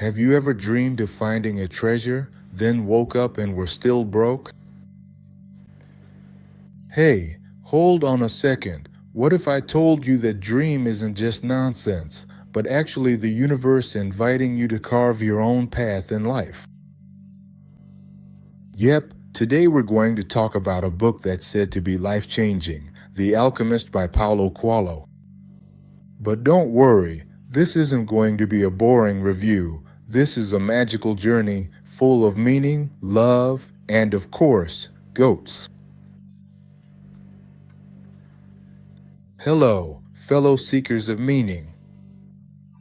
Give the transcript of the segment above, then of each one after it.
Have you ever dreamed of finding a treasure, then woke up and were still broke? Hey, hold on a second. What if I told you that dream isn't just nonsense, but actually the universe inviting you to carve your own path in life? Yep, today we're going to talk about a book that's said to be life-changing, The Alchemist by Paulo Coelho. But don't worry, this isn't going to be a boring review. This is a magical journey full of meaning, love, and of course, goats. Hello, fellow seekers of meaning.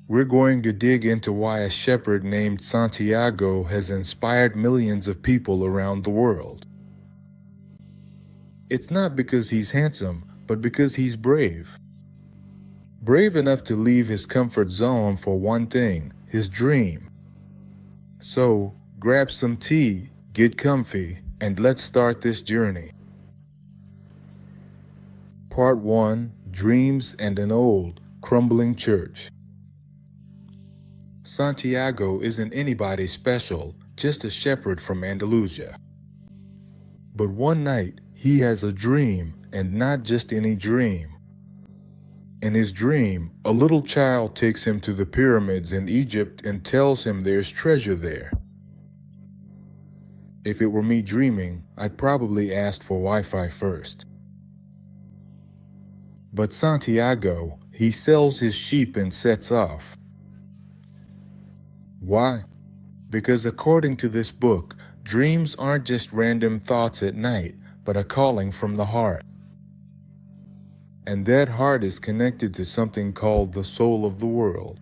We're going to dig into why a shepherd named Santiago has inspired millions of people around the world. It's not because he's handsome, but because he's brave. Brave enough to leave his comfort zone for one thing, his dream. So, grab some tea, get comfy, and let's start this journey. Part 1: Dreams and an Old, Crumbling Church. Santiago isn't anybody special, just a shepherd from Andalusia. But one night, he has a dream, and not just any dream. In his dream, a little child takes him to the pyramids in Egypt and tells him there's treasure there. If it were me dreaming, I'd probably ask for Wi-Fi first. But Santiago, he sells his sheep and sets off. Why? Because according to this book, dreams aren't just random thoughts at night, but a calling from the heart. And that heart is connected to something called the soul of the world.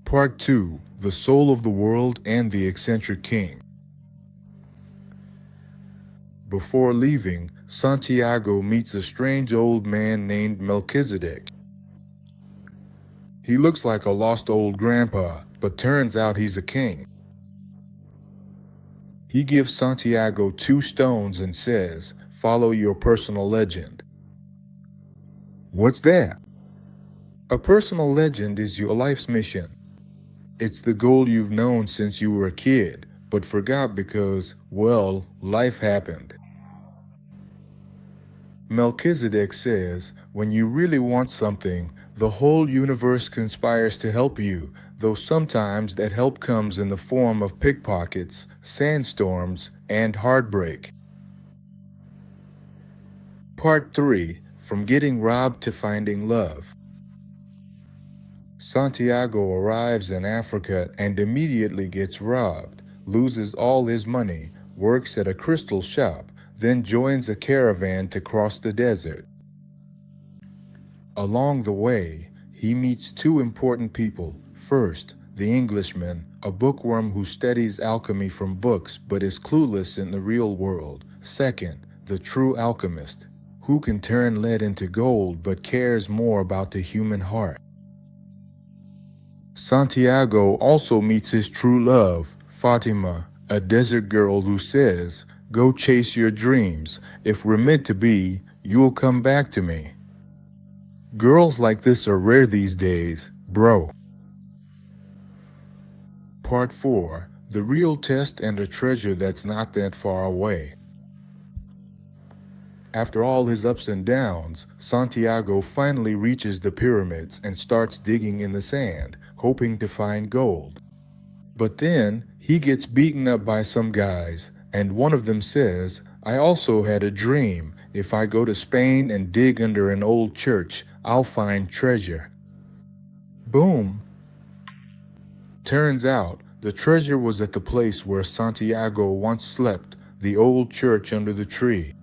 Part 2: The Soul of the World and the Eccentric King. Before leaving, Santiago meets a strange old man named Melchizedek. He looks like a lost old grandpa, but turns out he's a king. He gives Santiago 2 stones and says, "Follow your personal legend." What's that? A personal legend is your life's mission. It's the goal you've known since you were a kid, but forgot because, well, life happened. Melchizedek says, when you really want something, the whole universe conspires to help you, though sometimes that help comes in the form of pickpockets, sandstorms, and heartbreak. Part 3: From Getting Robbed to Finding Love. Santiago arrives in Africa and immediately gets robbed, loses all his money, works at a crystal shop, then joins a caravan to cross the desert. Along the way, he meets 2 important people. First, the Englishman, a bookworm who studies alchemy from books but is clueless in the real world. Second, the true alchemist, who can turn lead into gold but cares more about the human heart. Santiago also meets his true love, Fatima, a desert girl who says, "Go chase your dreams. If we're meant to be, you'll come back to me." Girls like this are rare these days, bro. Part 4: The Real Test and a Treasure That's Not That Far Away. After all his ups and downs, Santiago finally reaches the pyramids and starts digging in the sand, hoping to find gold. But then, he gets beaten up by some guys, and one of them says, "I also had a dream. If I go to Spain and dig under an old church, I'll find treasure." Boom! Turns out, the treasure was at the place where Santiago once slept, the old church under the tree.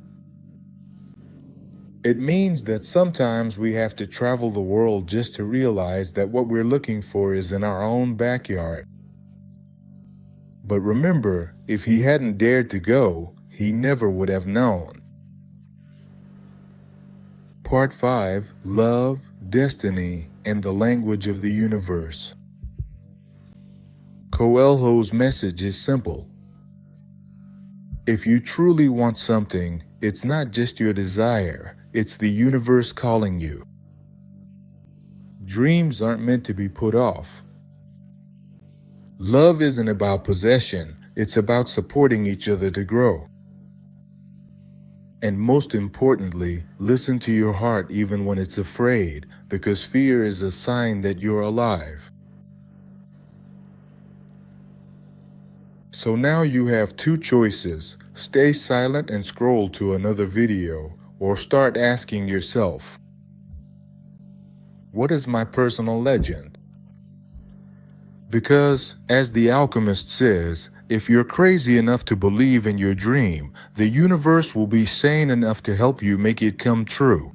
It means that sometimes we have to travel the world just to realize that what we're looking for is in our own backyard. But remember, if he hadn't dared to go, he never would have known. Part 5: Love, Destiny, and the Language of the Universe. Coelho's message is simple. If you truly want something, it's not just your desire, it's the universe calling you. Dreams aren't meant to be put off. Love isn't about possession, it's about supporting each other to grow. And most importantly, listen to your heart even when it's afraid, because fear is a sign that you're alive. So now you have two choices: stay silent and scroll to another video, or start asking yourself, what is my personal legend? Because, as the Alchemist says, if you're crazy enough to believe in your dream, the universe will be sane enough to help you make it come true.